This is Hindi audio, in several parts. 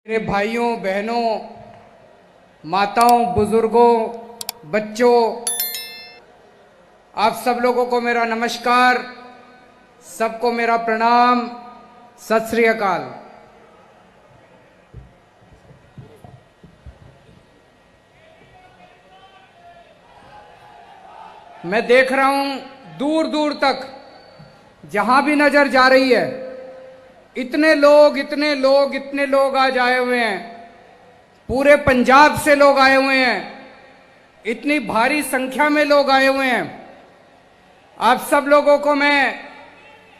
मेरे भाइयों बहनों, माताओं, बुजुर्गों, बच्चों, आप सब लोगों को मेरा नमस्कार, सबको मेरा प्रणाम, सत श्री अकाल। मैं देख रहा हूं दूर दूर तक जहां भी नजर जा रही है इतने लोग आज आए हुए हैं। पूरे पंजाब से लोग आए हुए हैं, इतनी भारी संख्या में लोग आए हुए हैं। आप सब लोगों को मैं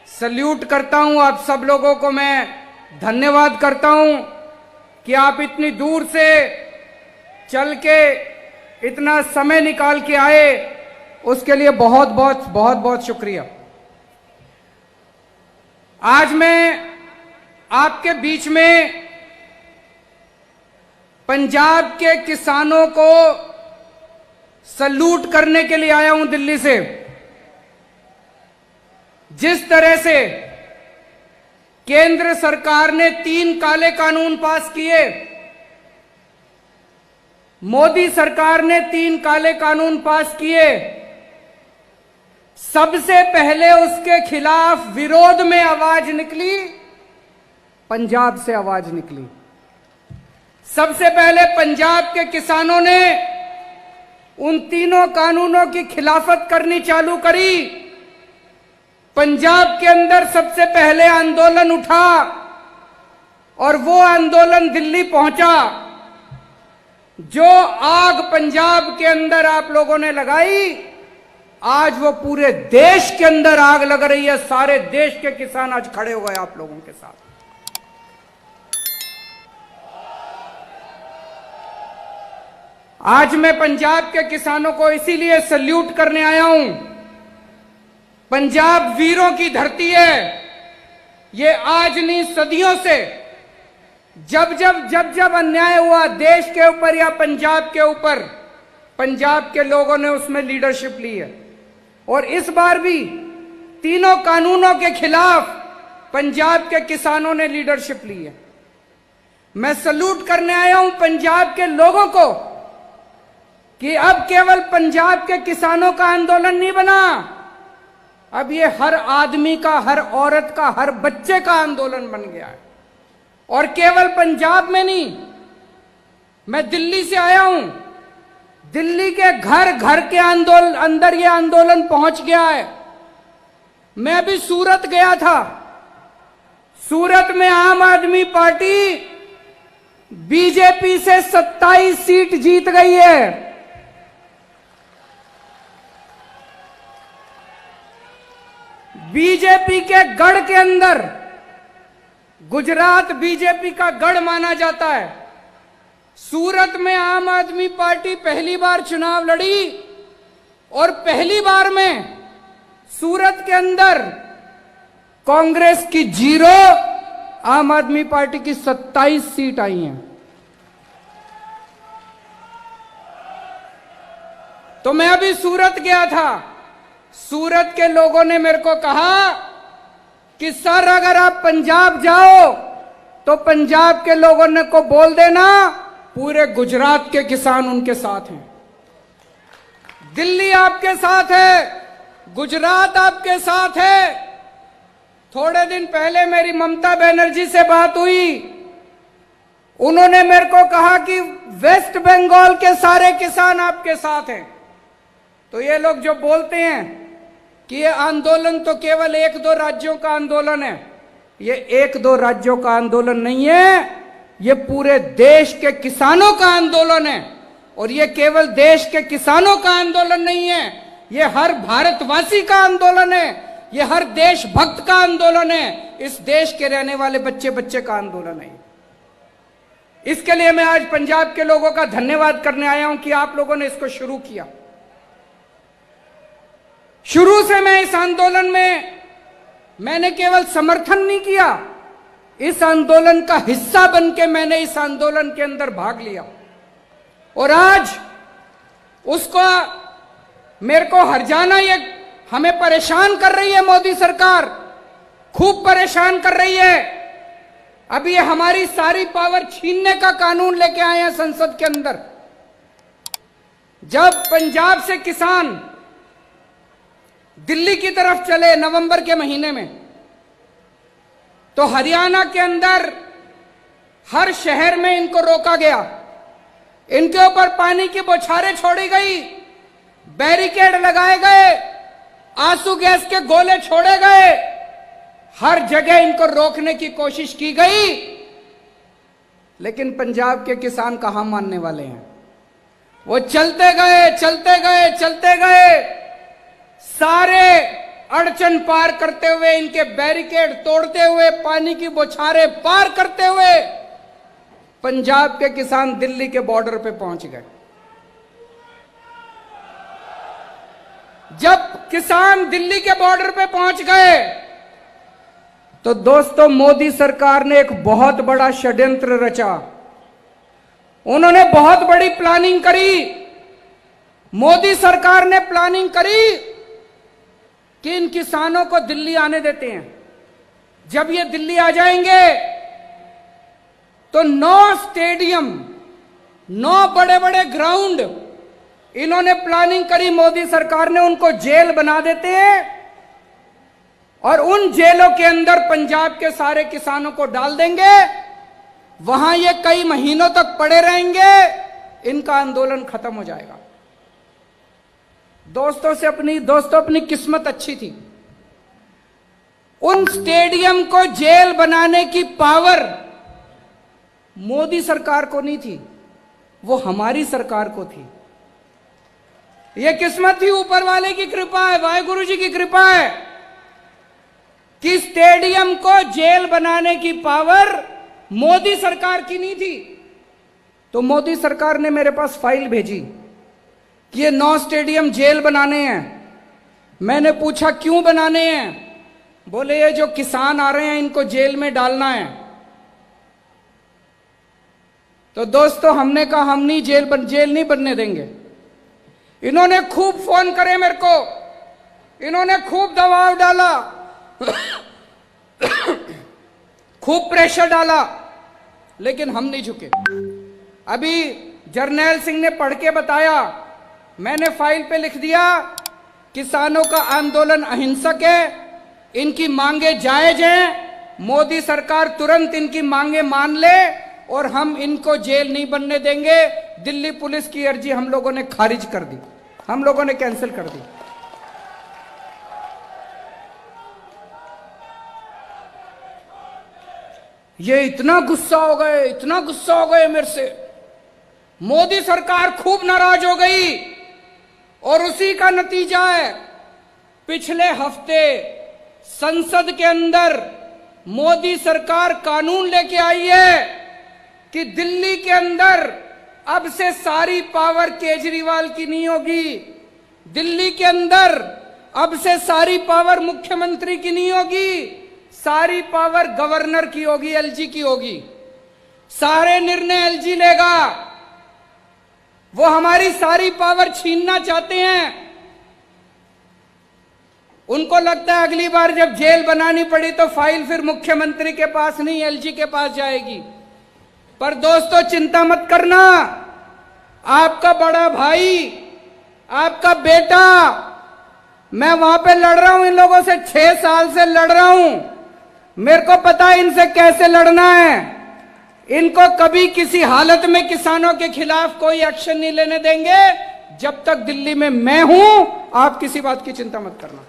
सल्यूट करता हूं, आप सब लोगों को मैं धन्यवाद करता हूं कि आप इतनी दूर से चल के इतना समय निकाल के आए, उसके लिए बहुत बहुत शुक्रिया। आज मैं आपके बीच में पंजाब के किसानों को सल्यूट करने के लिए आया हूं दिल्ली से। जिस तरह से केंद्र सरकार ने 3 काले कानून पास किए, मोदी सरकार ने 3 काले कानून पास किए, सबसे पहले उसके खिलाफ विरोध में आवाज निकली, पंजाब से आवाज निकली। सबसे पहले पंजाब के किसानों ने उन 3 कानूनों की खिलाफत करनी चालू करी। पंजाब के अंदर सबसे पहले आंदोलन उठा और वो आंदोलन दिल्ली पहुंचा। जो आग पंजाब के अंदर आप लोगों ने लगाई, आज वो पूरे देश के अंदर आग लग रही है। सारे देश के किसान आज खड़े हो गए आप लोगों के साथ। आज मैं पंजाब के किसानों को इसीलिए सल्यूट करने आया हूं। पंजाब वीरों की धरती है। ये आज नहीं, सदियों से जब अन्याय हुआ देश के ऊपर या पंजाब के ऊपर, पंजाब के लोगों ने उसमें लीडरशिप ली है। और इस बार भी 3 कानूनों के खिलाफ पंजाब के किसानों ने लीडरशिप ली है। मैं सल्यूट करने आया हूं पंजाब के लोगों को कि अब केवल पंजाब के किसानों का आंदोलन नहीं बना, अब ये हर आदमी का, हर औरत का, हर बच्चे का आंदोलन बन गया है। और केवल पंजाब में नहीं, मैं दिल्ली से आया हूं, दिल्ली के घर घर के अंदर ये आंदोलन पहुंच गया है। मैं अभी सूरत गया था। सूरत में आम आदमी पार्टी बीजेपी से 27 सीट जीत गई है। बीजेपी के गढ़ के अंदर, गुजरात बीजेपी का गढ़ माना जाता है, सूरत में आम आदमी पार्टी पहली बार चुनाव लड़ी और पहली बार में सूरत के अंदर कांग्रेस की 0, आम आदमी पार्टी की 27 सीट आई हैं। तो मैं अभी सूरत गया था। सूरत के लोगों ने मेरे को कहा कि सर अगर आप पंजाब जाओ तो पंजाब के लोगों ने को बोल देना पूरे गुजरात के किसान उनके साथ हैं, दिल्ली आपके साथ है, गुजरात आपके साथ है। थोड़े दिन पहले मेरी ममता बनर्जी से बात हुई, उन्होंने मेरे को कहा कि वेस्ट बंगाल के सारे किसान आपके साथ हैं। तो ये लोग जो बोलते हैं कि ये आंदोलन तो केवल 1-2 राज्यों का आंदोलन है, ये 1-2 राज्यों का आंदोलन नहीं है, ये पूरे देश के किसानों का आंदोलन है। और ये केवल देश के किसानों का आंदोलन नहीं है, ये हर भारतवासी का आंदोलन है, ये हर देशभक्त का आंदोलन है, इस देश के रहने वाले बच्चे बच्चे का आंदोलन है। इसके लिए मैं आज पंजाब के लोगों का धन्यवाद करने आया हूं कि आप लोगों ने इसको शुरू किया। शुरू से मैं इस आंदोलन में मैंने केवल समर्थन नहीं किया, इस आंदोलन का हिस्सा बनके मैंने इस आंदोलन के अंदर भाग लिया। और आज उसको मेरे को हर जाना, ये हमें परेशान कर रही है, मोदी सरकार खूब परेशान कर रही है। अब ये हमारी सारी पावर छीनने का कानून लेके आए हैं संसद के अंदर। जब पंजाब से किसान दिल्ली की तरफ चले नवंबर के महीने में, तो हरियाणा के अंदर हर शहर में इनको रोका गया, इनके ऊपर पानी की बौछारें छोड़ी गई, बैरिकेड लगाए गए, आंसू गैस के गोले छोड़े गए, हर जगह इनको रोकने की कोशिश की गई। लेकिन पंजाब के किसान कहां मानने वाले हैं? वो चलते गए चलते गए चलते गए, सारे अड़चन पार करते हुए, इनके बैरिकेड तोड़ते हुए, पानी की बौछारें पार करते हुए पंजाब के किसान दिल्ली के बॉर्डर पे पहुंच गए। जब किसान दिल्ली के बॉर्डर पे पहुंच गए तो दोस्तों मोदी सरकार ने एक बहुत बड़ा षड्यंत्र रचा। उन्होंने बहुत बड़ी प्लानिंग करी। मोदी सरकार ने प्लानिंग करी कि इन किसानों को दिल्ली आने देते हैं। जब ये दिल्ली आ जाएंगे तो 9 स्टेडियम, 9 बड़े बड़े ग्राउंड इन्होंने प्लानिंग करी, मोदी सरकार ने उनको जेल बना देते हैं और उन जेलों के अंदर पंजाब के सारे किसानों को डाल देंगे। वहां ये कई महीनों तक पड़े रहेंगे, इनका आंदोलन खत्म हो जाएगा। दोस्तों अपनी किस्मत अच्छी थी। उन स्टेडियम को जेल बनाने की पावर मोदी सरकार को नहीं थी, वो हमारी सरकार को थी। ये किस्मत थी, ऊपर वाले की कृपा है, वाहेगुरु जी की कृपा है कि स्टेडियम को जेल बनाने की पावर मोदी सरकार की नहीं थी। तो मोदी सरकार ने मेरे पास फाइल भेजी कि ये 9 स्टेडियम जेल बनाने हैं। मैंने पूछा क्यों बनाने हैं? बोले ये जो किसान आ रहे हैं इनको जेल में डालना है। तो दोस्तों हमने कहा हम नहीं जेल नहीं बनने देंगे। इन्होंने खूब फोन करे मेरे को, इन्होंने खूब दबाव डाला, खूब प्रेशर डाला, लेकिन हम नहीं झुके। अभी जर्नैल सिंह ने पढ़ के बताया, मैंने फाइल पे लिख दिया किसानों का आंदोलन अहिंसक है, इनकी मांगे जायज हैं, मोदी सरकार तुरंत इनकी मांगे मान ले और हम इनको जेल नहीं बनने देंगे। दिल्ली पुलिस की अर्जी हम लोगों ने खारिज कर दी, हम लोगों ने कैंसिल कर दी। ये इतना गुस्सा हो गए, इतना गुस्सा हो गए मेरे से, मोदी सरकार खूब नाराज हो गई और उसी का नतीजा है पिछले हफ्ते संसद के अंदर मोदी सरकार कानून लेके आई है कि दिल्ली के अंदर अब से सारी पावर केजरीवाल की नहीं होगी। दिल्ली के अंदर अब से सारी पावर मुख्यमंत्री की नहीं होगी, सारी पावर गवर्नर की होगी, एलजी की होगी। सारे निर्णय एलजी लेगा। वो हमारी सारी पावर छीनना चाहते हैं। उनको लगता है अगली बार जब जेल बनानी पड़ी तो फाइल फिर मुख्यमंत्री के पास नहीं एलजी के पास जाएगी। पर दोस्तों चिंता मत करना, आपका बड़ा भाई, आपका बेटा, मैं वहां पे लड़ रहा हूं इन लोगों से, 6 साल से लड़ रहा हूं। मेरे को पता है इनसे कैसे लड़ना है। इनको कभी किसी हालत में किसानों के खिलाफ कोई एक्शन नहीं लेने देंगे। जब तक दिल्ली में मैं हूं, आप किसी बात की चिंता मत करना।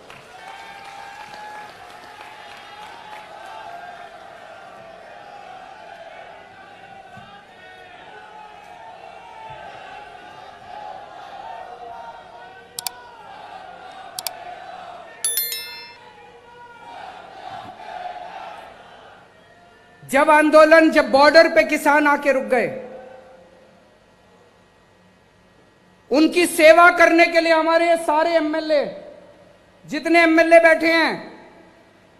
जब बॉर्डर पे किसान आके रुक गए, उनकी सेवा करने के लिए हमारे सारे एमएलए, जितने एमएलए बैठे हैं,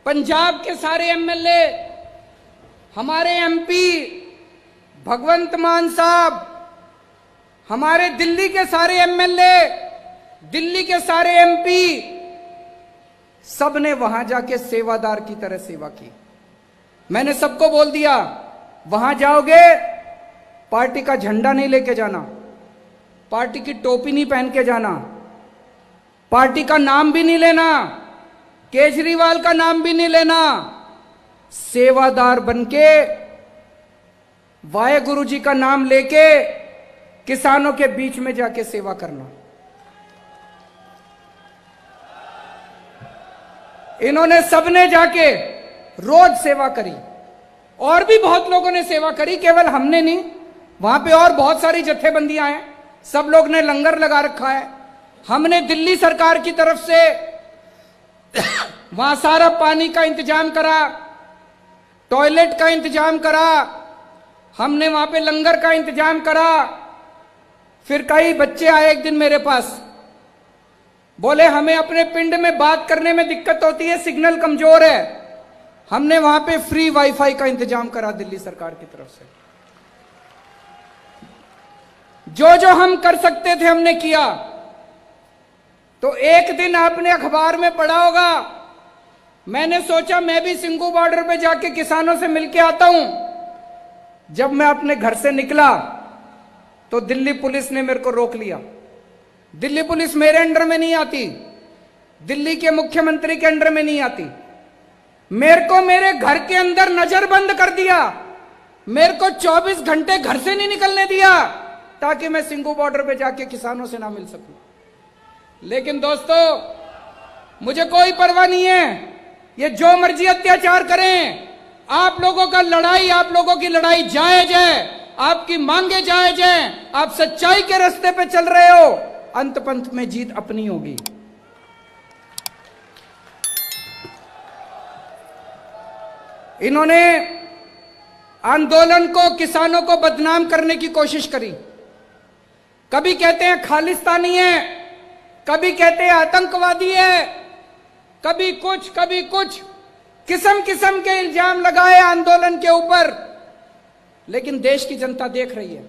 पंजाब के सारे एमएलए, हमारे एमपी भगवंत मान साहब, हमारे दिल्ली के सारे एमएलए, दिल्ली के सारे एमपी, सबने वहां जाके सेवादार की तरह सेवा की। मैंने सबको बोल दिया, वहां जाओगे पार्टी का झंडा नहीं लेके जाना, पार्टी की टोपी नहीं पहन के जाना, पार्टी का नाम भी नहीं लेना, केजरीवाल का नाम भी नहीं लेना, सेवादार बनके वाहेगुरु जी का नाम लेके किसानों के बीच में जाके सेवा करना। इन्होंने सबने जाके रोज सेवा करी, और भी बहुत लोगों ने सेवा करी, केवल हमने नहीं। वहां पे और बहुत सारी जत्थेबंदियां हैं, सब लोग ने लंगर लगा रखा है। हमने दिल्ली सरकार की तरफ से वहां सारा पानी का इंतजाम करा, टॉयलेट का इंतजाम करा, हमने वहां पे लंगर का इंतजाम करा। फिर कई बच्चे आए एक दिन मेरे पास, बोले हमें अपने पिंड में बात करने में दिक्कत होती है, सिग्नल कमजोर है। हमने वहां पे फ्री वाईफाई का इंतजाम करा दिल्ली सरकार की तरफ से। जो जो हम कर सकते थे हमने किया। तो एक दिन आपने अखबार में पढ़ा होगा, मैंने सोचा मैं भी सिंघू बॉर्डर पे जाके किसानों से मिलके आता हूं। जब मैं अपने घर से निकला तो दिल्ली पुलिस ने मेरे को रोक लिया। दिल्ली पुलिस मेरे अंडर में नहीं आती, दिल्ली के मुख्यमंत्री के अंडर में नहीं आती। मेरे को मेरे घर के अंदर नजरबंद कर दिया, मेरे को 24 घंटे घर से नहीं निकलने दिया, ताकि मैं सिंघू बॉर्डर पे जाके किसानों से ना मिल सकूं। लेकिन दोस्तों, मुझे कोई परवाह नहीं है, ये जो मर्जी अत्याचार करें, आप लोगों का लड़ाई, आप लोगों की लड़ाई जायज है, आपकी मांगे जायज हैं, आप सच्चाई के रास्ते पे चल रहे हो, अंत पंत में जीत अपनी होगी। इन्होंने आंदोलन को, किसानों को बदनाम करने की कोशिश करी। कभी कहते हैं खालिस्तानी है, कभी कहते हैं आतंकवादी है, कभी कुछ कभी कुछ, किस्म किस्म के इल्जाम लगाए आंदोलन के ऊपर। लेकिन देश की जनता देख रही है,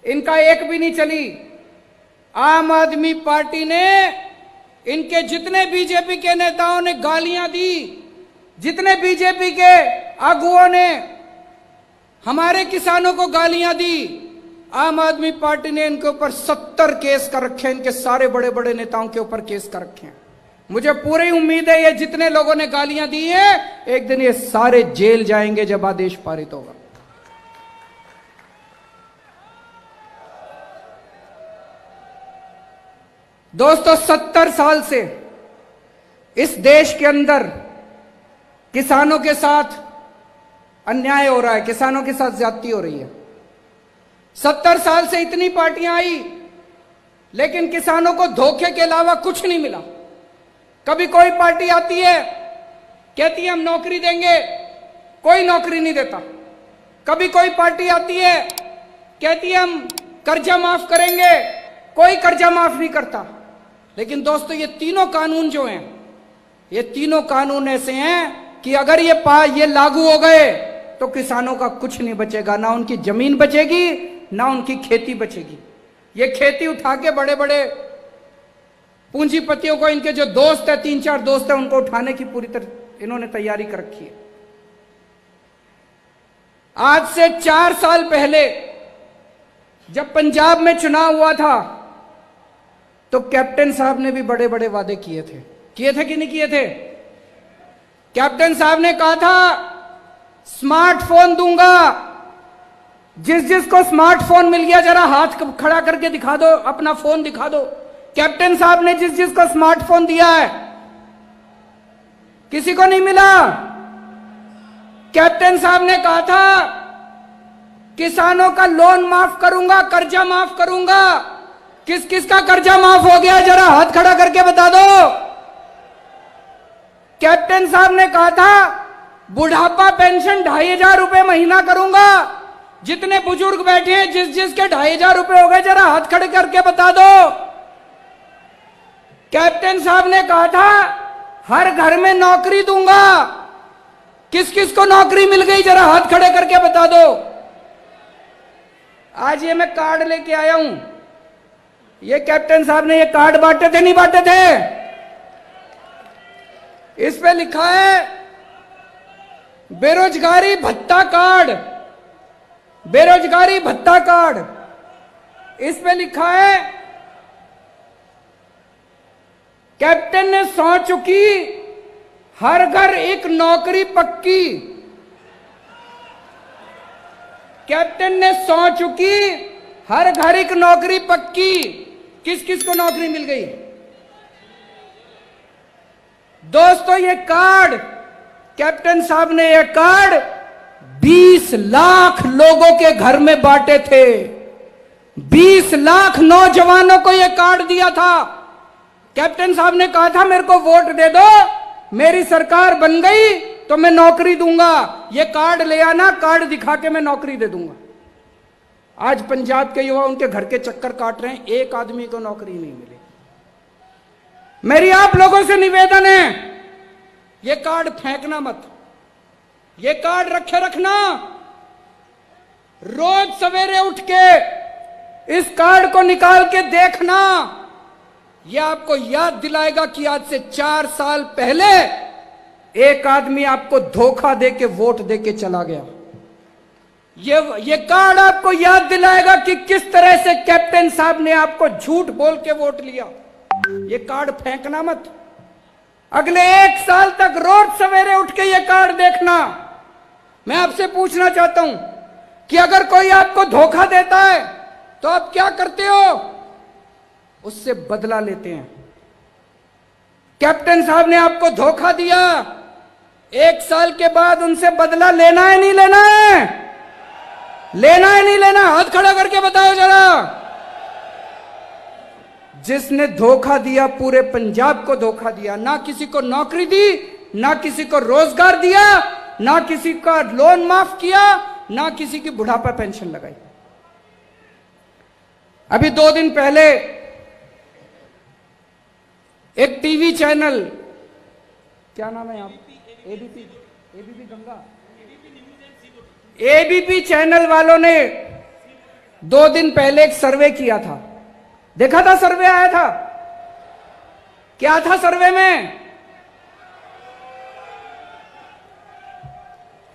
इनका एक भी नहीं चली। आम आदमी पार्टी ने, इनके जितने बीजेपी के नेताओं ने गालियां दी, जितने बीजेपी के आगुओं ने हमारे किसानों को गालियां दी, आम आदमी पार्टी ने इनके ऊपर 70 केस कर रखे हैं, इनके सारे बड़े बड़े नेताओं के ऊपर केस कर रखे हैं। मुझे पूरी उम्मीद है ये जितने लोगों ने गालियां दी हैं, एक दिन ये सारे जेल जाएंगे जब आदेश पारित होगा। दोस्तों, 70 साल से इस देश के अंदर किसानों के साथ अन्याय हो रहा है, किसानों के साथ ज्यादती हो रही है। 70 साल से इतनी पार्टियां आई, लेकिन किसानों को धोखे के अलावा कुछ नहीं मिला। कभी कोई पार्टी आती है, कहती है हम नौकरी देंगे, कोई नौकरी नहीं देता। कभी कोई पार्टी आती है, कहती है हम कर्जा माफ करेंगे, कोई कर्जा माफ नहीं करता। लेकिन दोस्तों, ये तीनों कानून जो हैं, ये तीनों कानून ऐसे हैं कि अगर ये लागू हो गए तो किसानों का कुछ नहीं बचेगा, ना उनकी जमीन बचेगी, ना उनकी खेती बचेगी। ये खेती उठा के बड़े बड़े पूंजीपतियों को, इनके जो दोस्त है, 3-4 दोस्त है, उनको उठाने की पूरी तरह इन्होंने तैयारी कर रखी है। आज से 4 साल पहले जब पंजाब में चुनाव हुआ था, तो कैप्टन साहब ने भी बड़े बड़े वादे किए थे कि नहीं किए थे? कैप्टन साहब ने कहा था स्मार्टफोन दूंगा, जिस जिसको स्मार्टफोन मिल गया जरा हाथ खड़ा करके दिखा दो, अपना फोन दिखा दो। कैप्टन साहब ने जिस जिसको स्मार्टफोन दिया है, किसी को नहीं मिला। कैप्टन साहब ने कहा था किसानों का लोन माफ करूंगा, कर्जा माफ करूंगा। किस किस का कर्जा माफ हो गया, जरा हाथ खड़ा करके बता दो। कैप्टन साहब ने कहा था बुढ़ापा पेंशन 2500 रुपए महीना करूंगा। जितने बुजुर्ग बैठे हैं, जिस जिसके 2500 रुपए हो गए, जरा हाथ खड़े करके बता दो। कैप्टन साहब ने कहा था हर घर में नौकरी दूंगा। किस किस को नौकरी मिल गई, जरा हाथ खड़े करके बता दो। आज ये मैं कार्ड लेके आया हूं, ये कैप्टन साहब ने ये कार्ड बांटे थे, नहीं बांटे थे? इस पे लिखा है बेरोजगारी भत्ता कार्ड, बेरोजगारी भत्ता कार्ड, इस पे लिखा है कैप्टन ने सौं चुकी हर घर एक नौकरी पक्की। कैप्टन ने सौं चुकी हर घर एक नौकरी पक्की। किस किस को नौकरी मिल गई दोस्तों? ये कार्ड कैप्टन साहब ने, ये कार्ड 20 लाख लोगों के घर में बांटे थे। 20 लाख नौजवानों को यह कार्ड दिया था। कैप्टन साहब ने कहा था मेरे को वोट दे दो, मेरी सरकार बन गई तो मैं नौकरी दूंगा, ये कार्ड ले आना, कार्ड दिखा के मैं नौकरी दे दूंगा। आज पंजाब के युवा उनके घर के चक्कर काट रहे हैं, एक आदमी को नौकरी नहीं मिली। मेरी आप लोगों से निवेदन है, ये कार्ड फेंकना मत, ये कार्ड रखे रखना। रोज सवेरे उठ के इस कार्ड को निकाल के देखना, यह आपको याद दिलाएगा कि आज से 4 साल पहले एक आदमी आपको धोखा देके वोट देके चला गया। ये कार्ड आपको याद दिलाएगा कि किस तरह से कैप्टन साहब ने आपको झूठ बोल के वोट लिया। ये कार्ड फेंकना मत। अगले 1 साल तक रोज सवेरे उठ के ये कार्ड देखना। मैं आपसे पूछना चाहता हूं कि अगर कोई आपको धोखा देता है तो आप क्या करते हो? उससे बदला लेते हैं। कैप्टन साहब ने आपको धोखा दिया, 1 साल के बाद उनसे बदला लेना है नहीं लेना है? लेना है नहीं लेना? हाथ खड़ा करके बताओ जरा। जिसने धोखा दिया, पूरे पंजाब को धोखा दिया, ना किसी को नौकरी दी, ना किसी को रोजगार दिया, ना किसी का लोन माफ किया, ना किसी की बुढ़ापा पेंशन लगाई। अभी 2 दिन पहले एक टीवी चैनल, क्या नाम है आप? एबीपी गंगा, एबीपी चैनल वालों ने 2 दिन पहले एक सर्वे किया था। देखा था? सर्वे आया था। क्या था सर्वे में?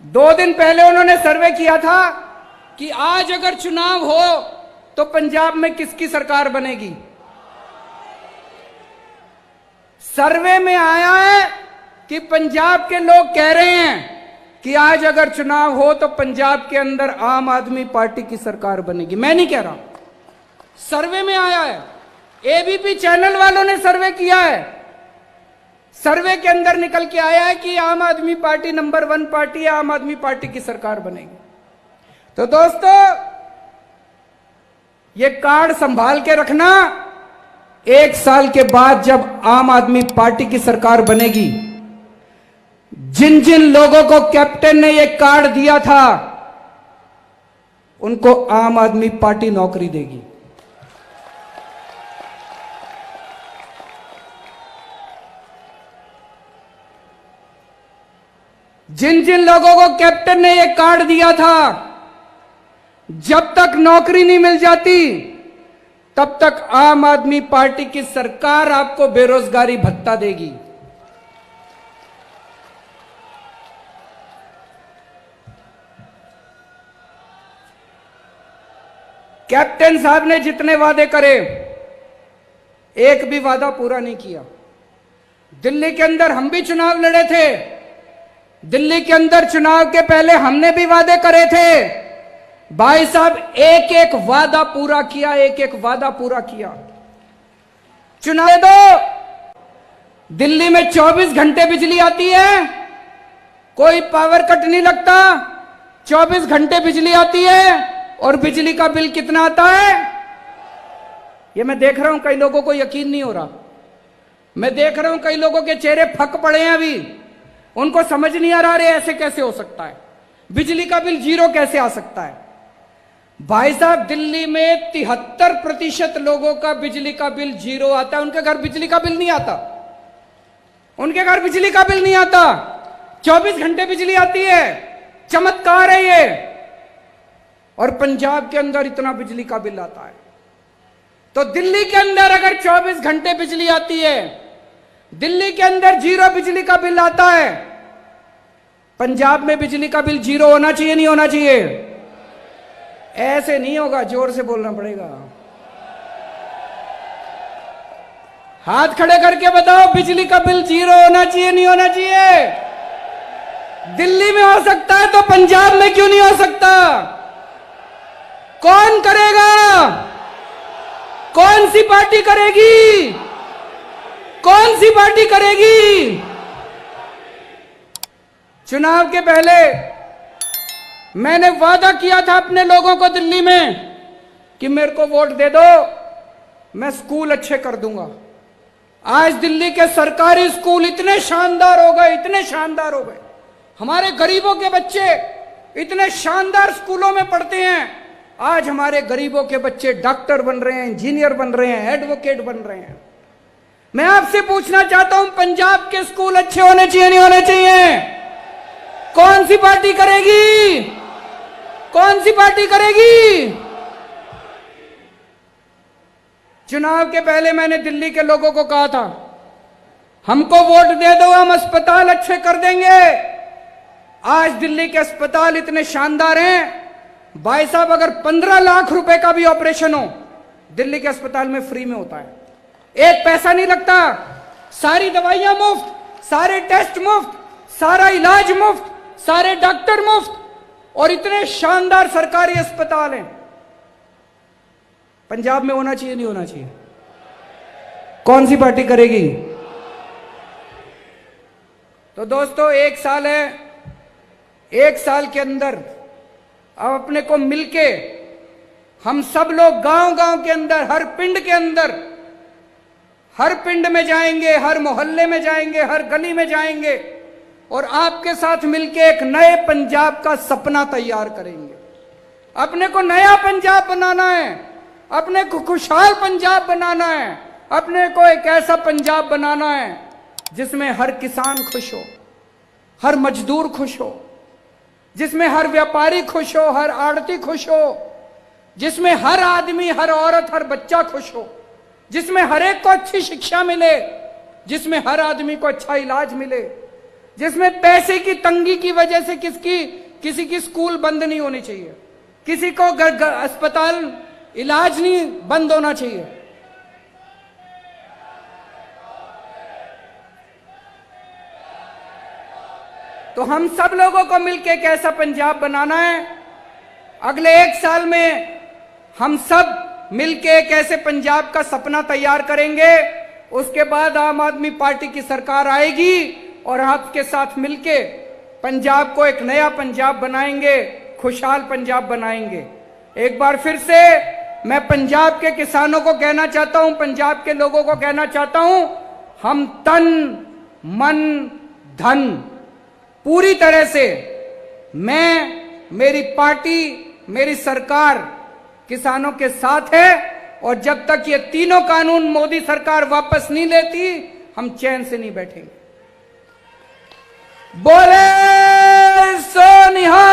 2 दिन पहले उन्होंने सर्वे किया था कि आज अगर चुनाव हो तो पंजाब में किसकी सरकार बनेगी। सर्वे में आया है कि पंजाब के लोग कह रहे हैं कि आज अगर चुनाव हो तो पंजाब के अंदर आम आदमी पार्टी की सरकार बनेगी। मैं नहीं कह रहा, सर्वे में आया है। एबीपी चैनल वालों ने सर्वे किया है। सर्वे के अंदर निकल के आया है कि आम आदमी पार्टी नंबर 1 पार्टी है, आम आदमी पार्टी की सरकार बनेगी। तो दोस्तों, ये कार्ड संभाल के रखना। 1 साल के बाद जब आम आदमी पार्टी की सरकार बनेगी, जिन जिन लोगों को कैप्टन ने यह कार्ड दिया था उनको आम आदमी पार्टी नौकरी देगी। जिन जिन लोगों को कैप्टन ने यह कार्ड दिया था, जब तक नौकरी नहीं मिल जाती तब तक आम आदमी पार्टी की सरकार आपको बेरोजगारी भत्ता देगी। कैप्टन साहब ने जितने वादे करे, एक भी वादा पूरा नहीं किया। दिल्ली के अंदर हम भी चुनाव लड़े थे, दिल्ली के अंदर चुनाव के पहले हमने भी वादे करे थे। भाई साहब, एक एक वादा पूरा किया, एक एक वादा पूरा किया। चुनाव दो, दिल्ली में 24 घंटे बिजली आती है, कोई पावर कट नहीं लगता, 24 घंटे बिजली आती है। और बिजली का बिल कितना आता है? ये मैं देख रहा हूं कई लोगों को यकीन नहीं हो रहा। मैं देख रहा हूं कई लोगों के चेहरे फक पड़े हैं अभी, उनको समझ नहीं आ रहा रे ऐसे कैसे हो सकता है, बिजली का बिल 0 कैसे आ सकता है। भाई साहब, दिल्ली में 73% लोगों का बिजली का बिल 0 आता है। उनके घर बिजली का बिल नहीं आता, उनके घर बिजली का बिल नहीं आता। 24 घंटे बिजली आती है, चमत्कार है ये। और पंजाब के अंदर इतना बिजली का बिल आता है। तो दिल्ली के अंदर अगर 24 घंटे बिजली आती है, दिल्ली के अंदर 0 बिजली का बिल आता है, पंजाब में बिजली का बिल 0 होना चाहिए, नहीं होना चाहिए? ऐसे नहीं होगा, जोर से बोलना पड़ेगा। हाथ खड़े करके बताओ, बिजली का बिल 0 होना चाहिए, नहीं होना चाहिए? दिल्ली में हो सकता है तो पंजाब में क्यों नहीं हो सकता? कौन करेगा? कौन सी पार्टी करेगी? कौन सी पार्टी करेगी? चुनाव के पहले मैंने वादा किया था अपने लोगों को दिल्ली में कि मेरे को वोट दे दो, मैं स्कूल अच्छे कर दूंगा। आज दिल्ली के सरकारी स्कूल इतने शानदार हो गए, इतने शानदार हो गए। हमारे गरीबों के बच्चे इतने शानदार स्कूलों में पढ़ते हैं। आज हमारे गरीबों के बच्चे डॉक्टर बन रहे हैं, इंजीनियर बन रहे हैं, एडवोकेट बन रहे हैं। मैं आपसे पूछना चाहता हूं, पंजाब के स्कूल अच्छे होने चाहिए, नहीं होने चाहिए? कौन सी पार्टी करेगी? कौन सी पार्टी करेगी? चुनाव के पहले मैंने दिल्ली के लोगों को कहा था, हमको वोट दे दो, हम अस्पताल अच्छे कर देंगे। आज दिल्ली के अस्पताल इतने शानदार हैं, भाई साहब, अगर 15 लाख रुपए का भी ऑपरेशन हो दिल्ली के अस्पताल में फ्री में होता है, एक पैसा नहीं लगता, सारी दवाइयां मुफ्त, सारे टेस्ट मुफ्त, सारा इलाज मुफ्त, सारे डॉक्टर मुफ्त, और इतने शानदार सरकारी अस्पताल हैं। पंजाब में होना चाहिए, नहीं होना चाहिए? कौन सी पार्टी करेगी? तो दोस्तों, 1 साल है, 1 साल के अंदर अब अपने को मिलके हम सब लोग गांव-गांव के अंदर, हर पिंड के अंदर, हर पिंड में जाएंगे, हर मोहल्ले में जाएंगे, हर गली में जाएंगे और आपके साथ मिलके एक नए पंजाब का सपना तैयार करेंगे। अपने को नया पंजाब बनाना है, अपने को खुशहाल पंजाब बनाना है, अपने को एक ऐसा पंजाब बनाना है जिसमें हर किसान खुश हो, हर मजदूर खुश हो, जिसमें हर व्यापारी खुश हो, हर आड़ती खुश हो, जिसमें हर आदमी, हर औरत, हर बच्चा खुश हो, जिसमें हर एक को अच्छी शिक्षा मिले, जिसमें हर आदमी को अच्छा इलाज मिले, जिसमें पैसे की तंगी की वजह से किसी की स्कूल बंद नहीं होनी चाहिए, किसी को अस्पताल इलाज नहीं बंद होना चाहिए। तो हम सब लोगों को मिलकर एक ऐसा पंजाब बनाना है। अगले 1 साल में हम सब मिलकर एक ऐसे पंजाब का सपना तैयार करेंगे। उसके बाद आम आदमी पार्टी की सरकार आएगी और आपके साथ मिलके पंजाब को एक नया पंजाब बनाएंगे, खुशहाल पंजाब बनाएंगे। एक बार फिर से मैं पंजाब के किसानों को कहना चाहता हूं, पंजाब के लोगों को कहना चाहता हूं, हम तन मन धन पूरी तरह से, मैं, मेरी पार्टी, मेरी सरकार किसानों के साथ है। और जब तक ये तीनों कानून मोदी सरकार वापस नहीं लेती, हम चैन से नहीं बैठेंगे। बोले सोनिहाल।